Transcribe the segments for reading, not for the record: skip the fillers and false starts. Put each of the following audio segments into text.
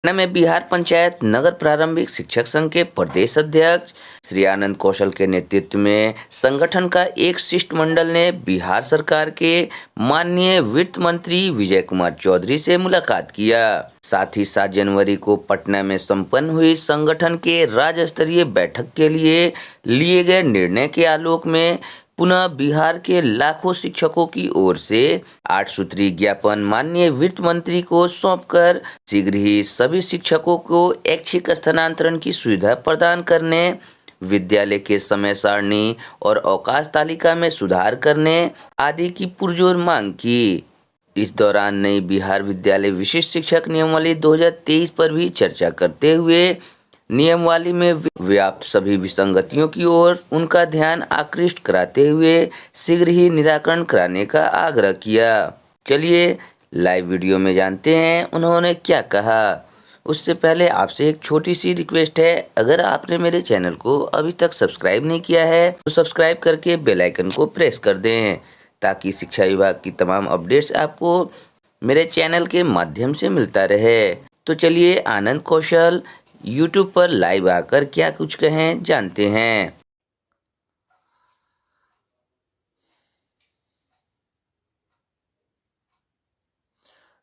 पटना में बिहार पंचायत नगर प्रारंभिक शिक्षक संघ के प्रदेश अध्यक्ष श्री आनंद कौशल के नेतृत्व में संगठन का एक शिष्टमंडल ने बिहार सरकार के माननीय वित्त मंत्री विजय कुमार चौधरी से मुलाकात किया। साथ ही 7 जनवरी को पटना में संपन्न हुई संगठन के राज्य स्तरीय बैठक के लिए गए निर्णय के आलोक में पुनः बिहार के लाखों शिक्षकों की ओर से 8 सूत्री ज्ञापन माननीय वित्त मंत्री को सौंपकर शीघ्र ही सभी शिक्षकों को ऐच्छिक स्थानांतरण की सुविधा प्रदान करने, विद्यालय के समय सारणी और अवकाश तालिका में सुधार करने आदि की पुरजोर मांग की। इस दौरान नई बिहार विद्यालय विशिष्ट शिक्षक नियमावली 2023 पर भी चर्चा करते हुए नियमावली में व्याप्त सभी विसंगतियों की ओर उनका ध्यान आकृष्ट कराते हुए शीघ्र ही निराकरण कराने का आग्रह किया। चलिए लाइव वीडियो में जानते हैं उन्होंने क्या कहा। उससे पहले आपसे एक छोटी सी रिक्वेस्ट है, अगर आपने मेरे चैनल को अभी तक सब्सक्राइब नहीं किया है तो सब्सक्राइब करके बेल आइकन को प्रेस कर दें ताकि शिक्षा विभाग की तमाम अपडेट्स आपको मेरे चैनल के माध्यम से मिलता रहे। तो चलिए आनंद कौशल YouTube पर लाइव आकर क्या कुछ कहें जानते हैं।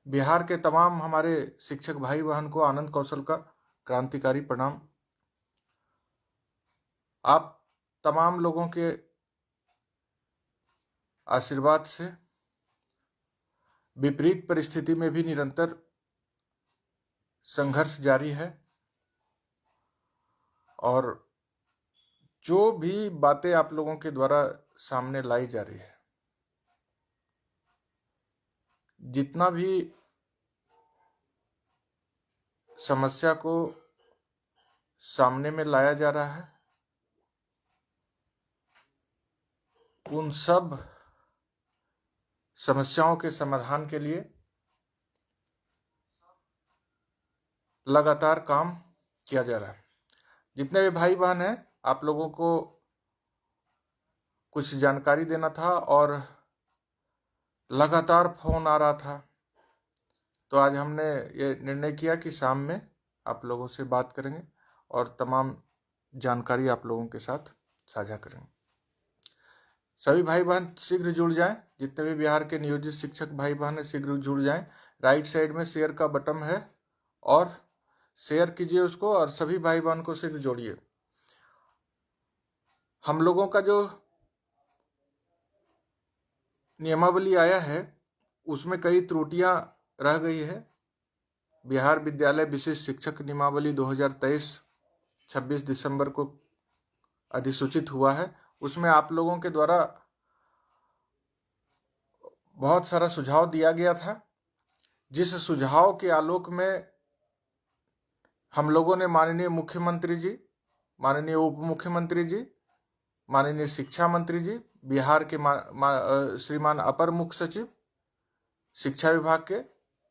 बिहार के तमाम हमारे शिक्षक भाई बहन को आनंद कौशल का क्रांतिकारी प्रणाम। आप तमाम लोगों के आशीर्वाद से विपरीत परिस्थिति में भी निरंतर संघर्ष जारी है और जो भी बातें आप लोगों के द्वारा सामने लाई जा रही है, जितना भी समस्या को सामने में लाया जा रहा है, उन सब समस्याओं के समाधान के लिए लगातार काम किया जा रहा है। जितने भी भाई बहन हैं, आप लोगों को कुछ जानकारी देना था और लगातार फोन आ रहा था, तो आज हमने ये निर्णय किया कि शाम में आप लोगों से बात करेंगे और तमाम जानकारी आप लोगों के साथ साझा करेंगे। सभी भाई बहन शीघ्र जुड़ जाएं, जितने भी बिहार के नियोजित शिक्षक भाई बहन हैं शीघ्र जुड़ जाएं। राइट साइड में शेयर का बटन है और शेयर कीजिए उसको और सभी भाई बहन को शीघ्र जोड़िए। हम लोगों का जो नियमावली आया है उसमें कई त्रुटियां रह गई है। बिहार विद्यालय विशिष्ट शिक्षक नियमावली 2023 26 दिसंबर को अधिसूचित हुआ है। उसमें आप लोगों के द्वारा बहुत सारा सुझाव दिया गया था, जिस सुझाव के आलोक में हम लोगों ने माननीय मुख्यमंत्री जी, माननीय उप मुख्यमंत्री जी, माननीय शिक्षा मंत्री जी, बिहार के श्रीमान अपर मुख्य सचिव शिक्षा विभाग के,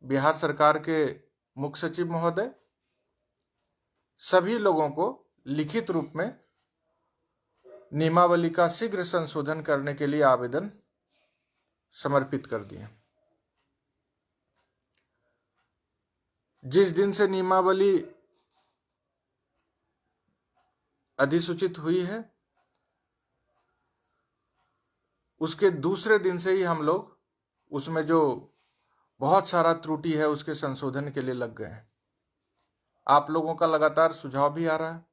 बिहार सरकार के मुख्य सचिव महोदय, सभी लोगों को लिखित रूप में नियमावली का शीघ्र संशोधन करने के लिए आवेदन समर्पित कर दिए। जिस दिन से नियमावली अधिसूचित हुई है उसके दूसरे दिन से ही हम लोग उसमें जो बहुत सारा त्रुटि है उसके संशोधन के लिए लग गए हैं। आप लोगों का लगातार सुझाव भी आ रहा है।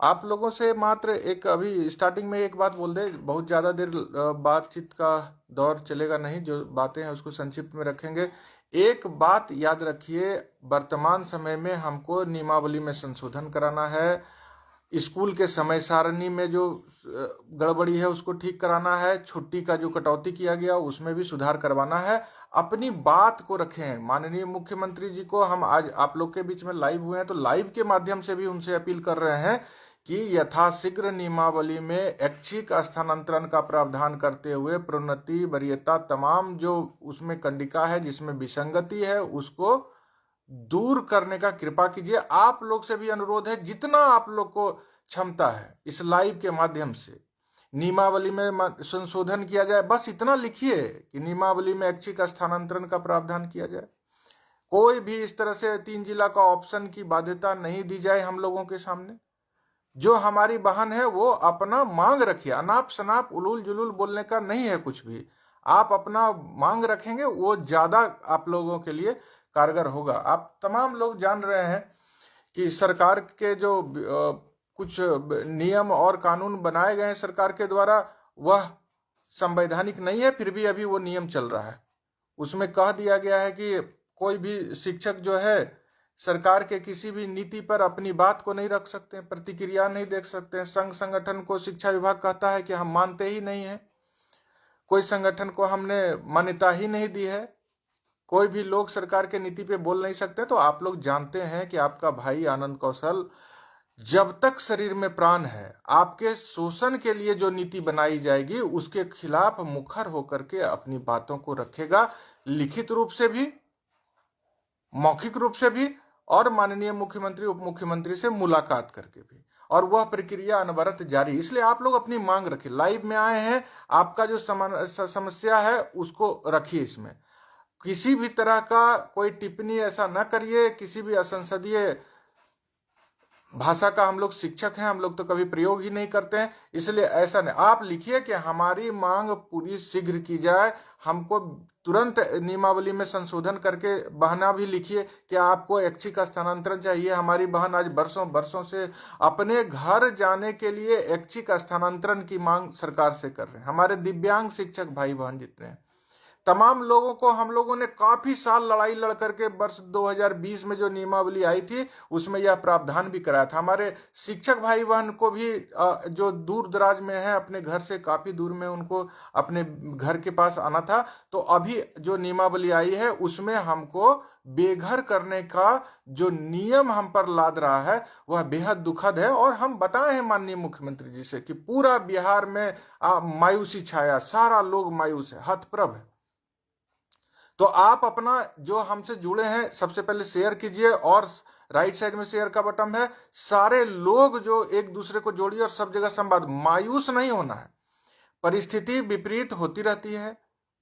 आप लोगों से मात्र एक अभी स्टार्टिंग में एक बात बोल दे, बहुत ज़्यादा देर बातचीत का दौर चलेगा नहीं, जो बातें हैं उसको संक्षिप्त में रखेंगे। एक बात याद रखिए, वर्तमान समय में हमको नियमावली में संशोधन कराना है, स्कूल के समय सारणी में जो गड़बड़ी है उसको ठीक कराना है, छुट्टी का जो कटौती किया गया उसमें भी सुधार करवाना है। अपनी बात को रखें। माननीय मुख्यमंत्री जी को हम आज आप लोग के बीच में लाइव हुए हैं तो लाइव के माध्यम से भी उनसे अपील कर रहे हैं कि यथाशीघ्र नियमावली में ऐच्छिक स्थानांतरण का प्रावधान करते हुए प्रोन्नति, वरीयता, तमाम जो उसमें कंडिका है जिसमें विसंगति है उसको दूर करने का कृपा कीजिए। आप लोग से भी अनुरोध है, जितना आप लोग को क्षमता है इस लाइव के माध्यम से नियमावली में संशोधन किया जाए। बस इतना लिखिए कि नियमावली में ऐच्छिक स्थानांतरण का प्रावधान किया जाए। कोई भी इस तरह से 3 जिला का ऑप्शन की बाध्यता नहीं दी जाए हम लोगों के सामने। जो हमारी बहन है वो अपना मांग रखिए, अनाप शनाप उलूल जुलूल बोलने का नहीं है कुछ भी। आप अपना मांग रखेंगे वो ज्यादा आप लोगों के लिए कारगर होगा। आप तमाम लोग जान रहे हैं कि सरकार के जो कुछ नियम और कानून बनाए गए हैं सरकार के द्वारा, वह संवैधानिक नहीं है, फिर भी अभी वो नियम चल रहा है। उसमें कह दिया गया है कि कोई भी शिक्षक जो है सरकार के किसी भी नीति पर अपनी बात को नहीं रख सकते, प्रतिक्रिया नहीं दे सकते हैं। संघ संगठन को शिक्षा विभाग कहता है कि हम मानते ही नहीं है, कोई संगठन को हमने मान्यता ही नहीं दी है, कोई भी लोग सरकार के नीति पे बोल नहीं सकते। तो आप लोग जानते हैं कि आपका भाई आनंद कौशल जब तक शरीर में प्राण है आपके शोषण के लिए जो नीति बनाई जाएगी उसके खिलाफ मुखर होकर के अपनी बातों को रखेगा, लिखित रूप से भी, मौखिक रूप से भी, और माननीय मुख्यमंत्री उप मुख्यमंत्री से मुलाकात करके भी। और वह प्रक्रिया अनवरत जारी। इसलिए आप लोग अपनी मांग रखिए। लाइव में आए हैं, आपका जो समस्या है उसको रखिए। इसमें किसी भी तरह का कोई टिप्पणी ऐसा न करिए, किसी भी असंसदीय भाषा का हम लोग शिक्षक हैं, हम लोग तो कभी प्रयोग ही नहीं करते हैं, इसलिए ऐसा नहीं। आप लिखिए कि हमारी मांग पूरी शीघ्र की जाए, हमको तुरंत नियमावली में संशोधन करके बहाना भी लिखिए कि आपको ऐच्छिक स्थानांतरण चाहिए। हमारी बहन आज बरसों बरसों से अपने घर जाने के लिए ऐच्छिक स्थानांतरण की मांग सरकार से कर रहे हैं। हमारे दिव्यांग शिक्षक भाई बहन जितने हैं, तमाम लोगों को हम लोगों ने काफी साल लड़ाई लड़ करके वर्ष 2020 में जो नियमावली आई थी उसमें यह प्रावधान भी कराया था। हमारे शिक्षक भाई बहन को भी जो दूर दराज में है, अपने घर से काफी दूर में, उनको अपने घर के पास आना था। तो अभी जो नियमावली आई है उसमें हमको बेघर करने का जो नियम हम पर लाद रहा है वह बेहद दुखद है। और हम बताए हैं माननीय मुख्यमंत्री जी से कि पूरा बिहार में मायूसी छाया, सारा लोग मायूस है, हतप्रभ है। तो आप अपना जो हमसे जुड़े हैं सबसे पहले शेयर कीजिए, और राइट साइड में शेयर का बटन है, सारे लोग जो एक दूसरे को जोड़िए और सब जगह संवाद। मायूस नहीं होना है, परिस्थिति विपरीत होती रहती है,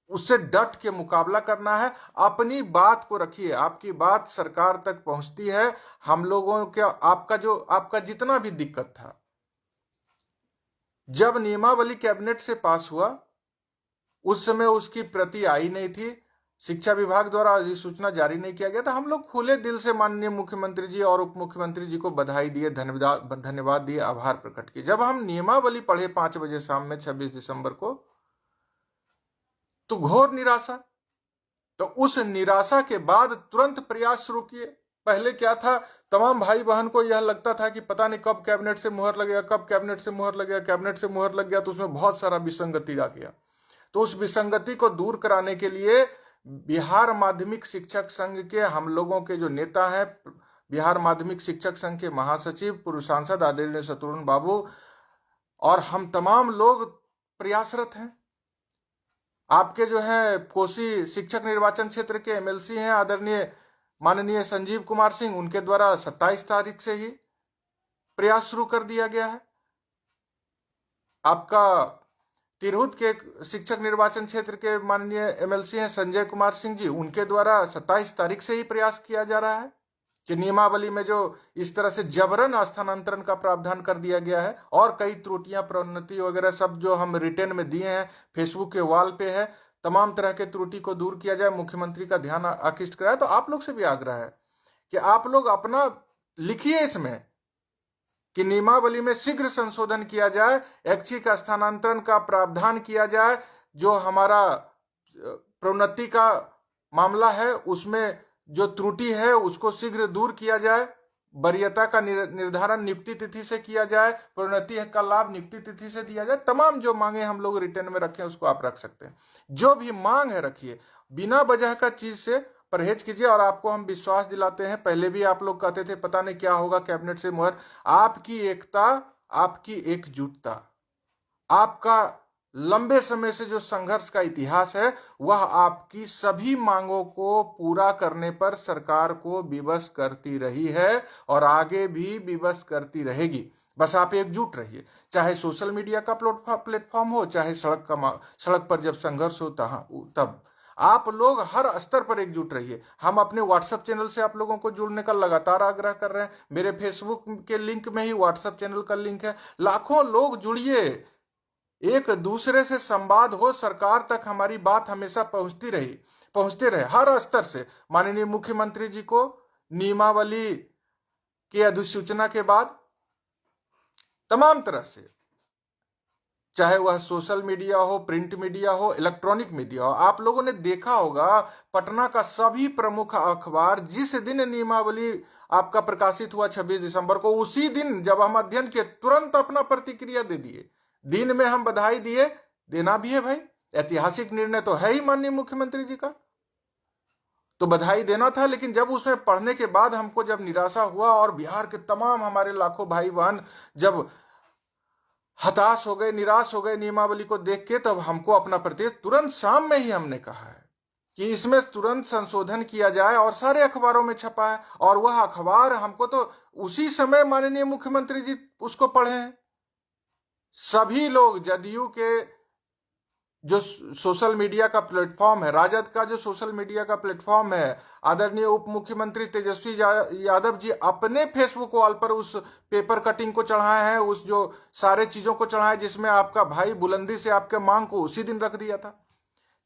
उससे डट के मुकाबला करना है। अपनी बात को रखिए, आपकी बात सरकार तक पहुंचती है। हम लोगों के आपका जितना भी दिक्कत था, जब नियमावली कैबिनेट से पास हुआ उस समय उसकी प्रति आई नहीं थी, शिक्षा विभाग द्वारा अधिसूचना जारी नहीं किया गया था। हम लोग खुले दिल से माननीय मुख्यमंत्री जी और उप मुख्यमंत्री जी को बधाई दिए, धन्यवाद दिए, आभार प्रकट किए। जब हम नियमावली पढ़े 5 बजे शाम में 26 दिसंबर को, तो घोर निराशा। तो उस निराशा के बाद तुरंत प्रयास शुरू किए। पहले क्या था, तमाम भाई बहन को यह लगता था कि पता नहीं कब कैबिनेट से मुहर लगेगा, कब कैबिनेट से मुहर लगेगा। कैबिनेट से मुहर लग गया तो उसमें बहुत सारा विसंगति आ गया। तो उस विसंगति को दूर कराने के लिए बिहार माध्यमिक शिक्षक संघ के हम लोगों के जो नेता हैं, बिहार माध्यमिक शिक्षक संघ के महासचिव पूर्व सांसद आदरणीय शत्रुघ्न बाबू और हम तमाम लोग प्रयासरत हैं। आपके जो है कोसी शिक्षक निर्वाचन क्षेत्र के एमएलसी हैं आदरणीय माननीय संजीव कुमार सिंह, उनके द्वारा 27 तारीख से ही प्रयास शुरू कर दिया गया है। आपका तिरहुत के शिक्षक निर्वाचन क्षेत्र के माननीय एमएलसी हैं संजय कुमार सिंह जी, उनके द्वारा 27 तारीख से ही प्रयास किया जा रहा है कि नियमावली में जो इस तरह से जबरन स्थानांतरण का प्रावधान कर दिया गया है और कई त्रुटियां, प्रोन्नति वगैरह सब जो हम रिटर्न में दिए हैं, फेसबुक के वॉल पे है, तमाम तरह के त्रुटि को दूर किया जाए, मुख्यमंत्री का ध्यान आकृष्ट कराए। तो आप लोग से भी आग्रह है कि आप लोग अपना लिखिए इसमें कि नियमावली में शीघ्र संशोधन किया जाए, ऐच्छिक स्थानांतरण का प्रावधान किया जाए, जो हमारा प्रोन्नति का मामला है उसमें जो त्रुटि है उसको शीघ्र दूर किया जाए, वरीयता का निर्धारण नियुक्ति तिथि से किया जाए, प्रोन्नति का लाभ नियुक्ति तिथि से दिया जाए। तमाम जो मांगे हम लोग रिटर्न में रखें उसको आप रख सकते हैं। जो भी मांग है रखिए, बिना वजह का चीज से परहेज कीजिए। और आपको हम विश्वास दिलाते हैं, पहले भी आप लोग कहते थे पता नहीं क्या होगा कैबिनेट से मुहर, आपकी एकता, आपकी एकजुटता, आपका लंबे समय से जो संघर्ष का इतिहास है वह आपकी सभी मांगों को पूरा करने पर सरकार को विवश करती रही है और आगे भी विवश करती रहेगी। बस आप एकजुट रहिए, चाहे सोशल मीडिया का प्लेटफॉर्म हो, चाहे सड़क पर जब संघर्ष हो तब आप लोग हर स्तर पर एकजुट रहिए। हम अपने व्हाट्सएप चैनल से आप लोगों को जुड़ने का लगातार आग्रह कर रहे हैं। मेरे फेसबुक के लिंक में ही व्हाट्सएप चैनल का लिंक है। लाखों लोग जुड़िए, एक दूसरे से संवाद हो, सरकार तक हमारी बात हमेशा पहुंचते रहे हर स्तर से। माननीय मुख्यमंत्री जी को नियमावली की अधिसूचना के बाद तमाम तरह से, चाहे वह सोशल मीडिया हो, प्रिंट मीडिया हो, इलेक्ट्रॉनिक मीडिया हो, आप लोगों ने देखा होगा पटना का सभी प्रमुख अखबार जिस दिन नियमावली आपका प्रकाशित हुआ 26 दिसंबर को, उसी दिन जब हम अध्ययन किए तुरंत अपना प्रतिक्रिया दे दिए। दिन में हम बधाई दिए, देना भी है भाई, ऐतिहासिक निर्णय तो है ही माननीय मुख्यमंत्री जी का, तो बधाई देना था। लेकिन जब उसमें पढ़ने के बाद हमको जब निराशा हुआ और बिहार के तमाम हमारे लाखों भाई बहन जब हताश हो गए, निराश हो गए नियमावली को देख के, तब हमको अपना प्रतिक्रिया तुरंत शाम में ही हमने कहा है कि इसमें तुरंत संशोधन किया जाए, और सारे अखबारों में छपा है। और वह अखबार हमको तो उसी समय माननीय मुख्यमंत्री जी उसको पढ़े हैं। सभी लोग, जदयू के जो सोशल मीडिया का प्लेटफॉर्म है, राजद का जो सोशल मीडिया का प्लेटफॉर्म है, आदरणीय उप मुख्यमंत्री तेजस्वी यादव जी अपने फेसबुक वॉल पर उस पेपर कटिंग को चढ़ाए हैं, उस जो सारे चीजों को चढ़ाए जिसमें आपका भाई बुलंदी से आपके मांग को उसी दिन रख दिया था।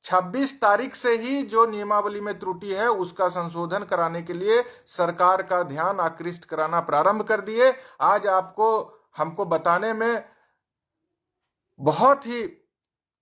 26 तारीख से ही जो नियमावली में त्रुटि है उसका संशोधन कराने के लिए सरकार का ध्यान आकृष्ट कराना प्रारंभ कर दिए। आज आपको हमको बताने में बहुत ही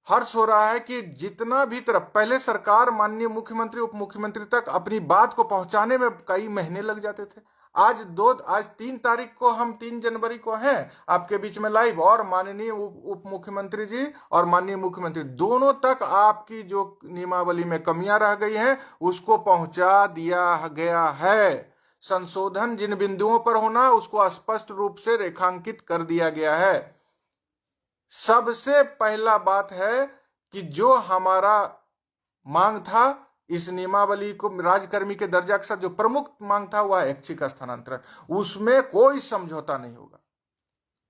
हर्ष हो रहा है कि जितना भी तरफ पहले सरकार माननीय मुख्यमंत्री उप मुख्यमंत्री तक अपनी बात को पहुंचाने में कई महीने लग जाते थे। आज 3 तारीख को, हम 3 जनवरी को हैं आपके बीच में लाइव, और माननीय उप मुख्यमंत्री जी और माननीय मुख्यमंत्री दोनों तक आपकी जो नियमावली में कमियां रह गई हैं उसको पहुंचा दिया गया है। संशोधन जिन बिंदुओं पर होना उसको स्पष्ट रूप से रेखांकित कर दिया गया है। सबसे पहला बात है कि जो हमारा मांग था इस नियमावली को राजकर्मी के दर्जा के साथ जो प्रमुख मांग था वह ऐच्छिक स्थानांतरण, उसमें कोई समझौता नहीं होगा।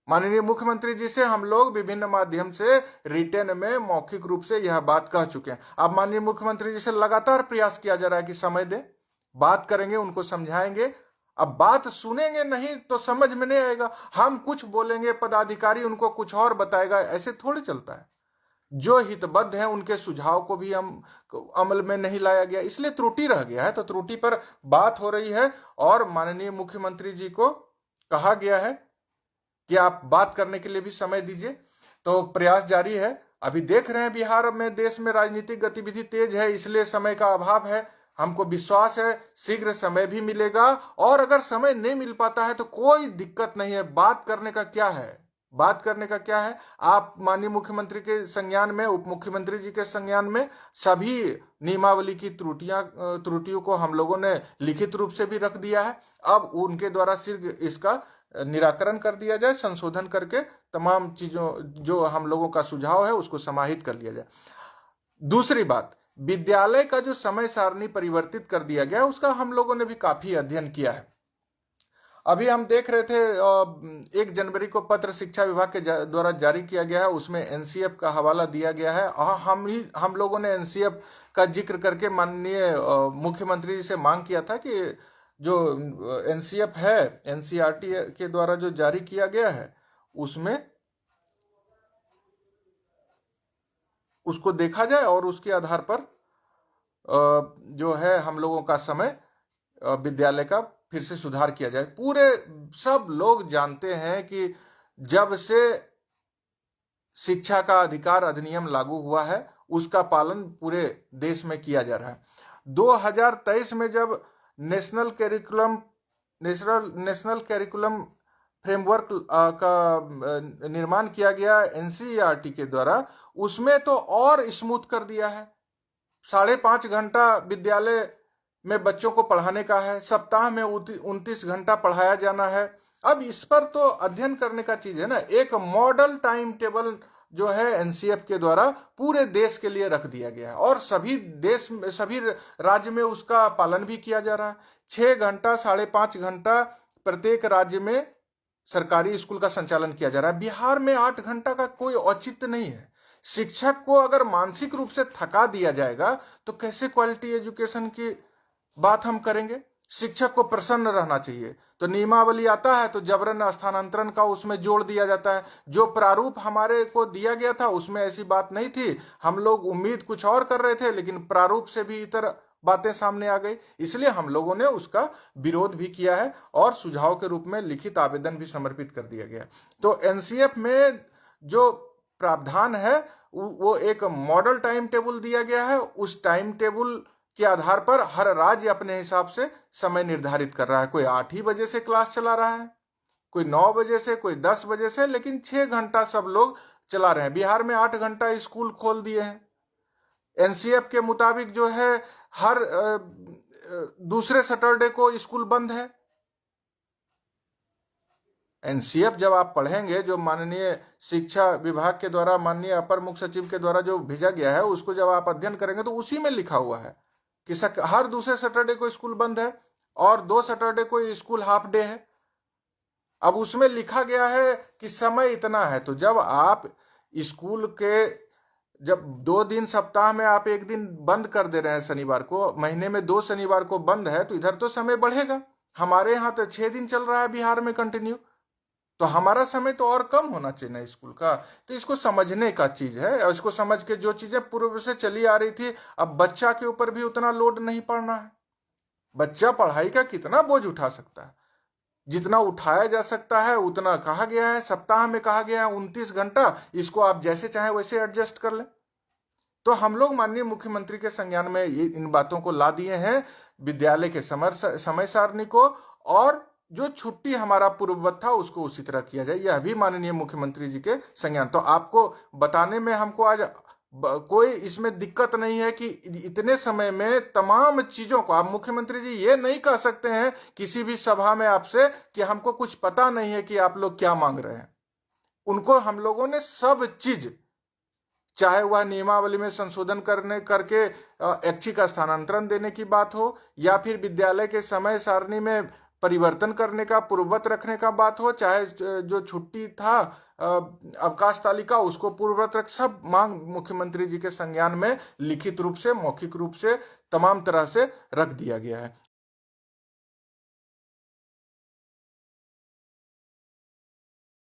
माननीय मुख्यमंत्री जी से हम लोग विभिन्न माध्यम से रिटर्न में मौखिक रूप से यह बात कह चुके हैं। अब माननीय मुख्यमंत्री जी से लगातार प्रयास किया जा रहा है कि समय दें, बात करेंगे, उनको समझाएंगे। अब बात सुनेंगे नहीं तो समझ में नहीं आएगा। हम कुछ बोलेंगे, पदाधिकारी उनको कुछ और बताएगा, ऐसे थोड़ी चलता है। जो हितबद्ध हैं उनके सुझाव को भी हम अमल में नहीं लाया गया, इसलिए त्रुटि रह गया है। तो त्रुटि पर बात हो रही है और माननीय मुख्यमंत्री जी को कहा गया है कि आप बात करने के लिए भी समय दीजिए। तो प्रयास जारी है। अभी देख रहे हैं बिहार में, देश में राजनीतिक गतिविधि तेज है, इसलिए समय का अभाव है। हमको विश्वास है शीघ्र समय भी मिलेगा, और अगर समय नहीं मिल पाता है तो कोई दिक्कत नहीं है। बात करने का क्या है, आप माननीय मुख्यमंत्री के संज्ञान में, उप मुख्यमंत्री जी के संज्ञान में सभी नियमावली की त्रुटियों को हम लोगों ने लिखित रूप से भी रख दिया है। अब उनके द्वारा शीघ्र इसका निराकरण कर दिया जाए, संशोधन करके तमाम चीजों जो हम लोगों का सुझाव है उसको समाहित कर लिया जाए। दूसरी बात, विद्यालय का जो समय सारणी परिवर्तित कर दिया गया उसका हम लोगों ने भी काफी अध्ययन किया है। अभी हम देख रहे थे 1 जनवरी को पत्र शिक्षा विभाग के द्वारा जारी किया गया है, उसमें एनसीएफ का हवाला दिया गया है। हम लोगों ने एनसीएफ का जिक्र करके माननीय मुख्यमंत्री जी से मांग किया था कि जो एनसीएफ है, एनसीईआरटी के द्वारा जो जारी किया गया है उसमें उसको देखा जाए और उसके आधार पर जो है हम लोगों का समय विद्यालय का फिर से सुधार किया जाए। पूरे सब लोग जानते हैं कि जब से शिक्षा का अधिकार अधिनियम लागू हुआ है उसका पालन पूरे देश में किया जा रहा है। 2023 में जब नेशनल करिकुलम फ्रेमवर्क का निर्माण किया गया एनसीईआरटी के द्वारा, उसमें तो और स्मूथ कर दिया है। 5.5 घंटा विद्यालय में बच्चों को पढ़ाने का है, सप्ताह में 29 घंटा पढ़ाया जाना है। अब इस पर तो अध्ययन करने का चीज है ना। एक मॉडल टाइम टेबल जो है एनसीएफ के द्वारा पूरे देश के लिए रख दिया गया है और सभी राज्य में उसका पालन भी किया जा रहा है। 6 घंटा 5.5 घंटा प्रत्येक राज्य में सरकारी स्कूल का संचालन किया जा रहा है। बिहार में 8 घंटा का कोई औचित्य नहीं है। शिक्षक को अगर मानसिक रूप से थका दिया जाएगा तो कैसे क्वालिटी एजुकेशन की बात हम करेंगे। शिक्षक को प्रसन्न रहना चाहिए। तो नियमावली आता है तो जबरन स्थानांतरण का उसमें जोड़ दिया जाता है। जो प्रारूप हमारे को दिया गया था उसमें ऐसी बात नहीं थी, हम लोग उम्मीद कुछ और कर रहे थे, लेकिन प्रारूप से भी इतर बातें सामने आ गई, इसलिए हम लोगों ने उसका विरोध भी किया है और सुझाव के रूप में लिखित आवेदन भी समर्पित कर दिया गया। तो एनसीएफ में जो प्रावधान है वो एक मॉडल टाइम टेबल दिया गया है। उस टाइम टेबल के आधार पर हर राज्य अपने हिसाब से समय निर्धारित कर रहा है। कोई 8 ही बजे से क्लास चला रहा है, कोई 9 बजे से, कोई 10 बजे से, लेकिन 6 घंटा सब लोग चला रहे हैं। बिहार में 8 घंटा स्कूल खोल दिए हैं। एनसीएफ के मुताबिक जो है हर दूसरे सैटरडे को स्कूल बंद है। एनसीएफ जब आप पढ़ेंगे, जो माननीय शिक्षा विभाग के द्वारा माननीय अपर मुख्य सचिव के द्वारा जो भेजा गया है, उसको जब आप अध्ययन करेंगे तो उसी में लिखा हुआ है कि हर दूसरे सैटरडे को स्कूल बंद है और 2 सैटरडे को स्कूल हाफ डे है। अब उसमें लिखा गया है कि समय इतना है, तो जब आप स्कूल के जब 2 दिन सप्ताह में आप 1 दिन बंद कर दे रहे हैं शनिवार को, महीने में 2 शनिवार को बंद है, तो इधर तो समय बढ़ेगा। हमारे यहाँ तो 6 दिन चल रहा है बिहार में कंटिन्यू, तो हमारा समय तो और कम होना चाहिए ना स्कूल का। तो इसको समझने का चीज है, और इसको समझ के जो चीजें पूर्व से चली आ रही थी, अब बच्चा के ऊपर भी उतना लोड नहीं पड़ना है। बच्चा पढ़ाई का कितना बोझ उठा सकता है, जितना उठाया जा सकता है उतना कहा गया है। सप्ताह में कहा गया है 29 घंटा, इसको आप जैसे चाहे वैसे एडजस्ट कर लें। तो हम लोग माननीय मुख्यमंत्री के संज्ञान में इन बातों को ला दिए हैं, विद्यालय के समय सारणी को, और जो छुट्टी हमारा पूर्ववत था उसको उसी तरह किया जाए, यह भी माननीय मुख्यमंत्री जी के संज्ञान। तो आपको बताने में हमको आज कोई इसमें दिक्कत नहीं है कि इतने समय में तमाम चीजों को आप मुख्यमंत्री जी ये नहीं कह सकते हैं किसी भी सभा में आपसे कि हमको कुछ पता नहीं है कि आप लोग क्या मांग रहे हैं। उनको हम लोगों ने सब चीज, चाहे वह नियमावली में संशोधन करके ऐच्छिक स्थानांतरण देने की बात हो, या फिर विद्यालय के समय सारणी में परिवर्तन करने का, पूर्ववत रखने का बात हो, चाहे जो छुट्टी था अवकाश तालिका उसको पूर्ववत रख, सब मांग मुख्यमंत्री जी के संज्ञान में लिखित रूप से, मौखिक रूप से, तमाम तरह से रख दिया गया है।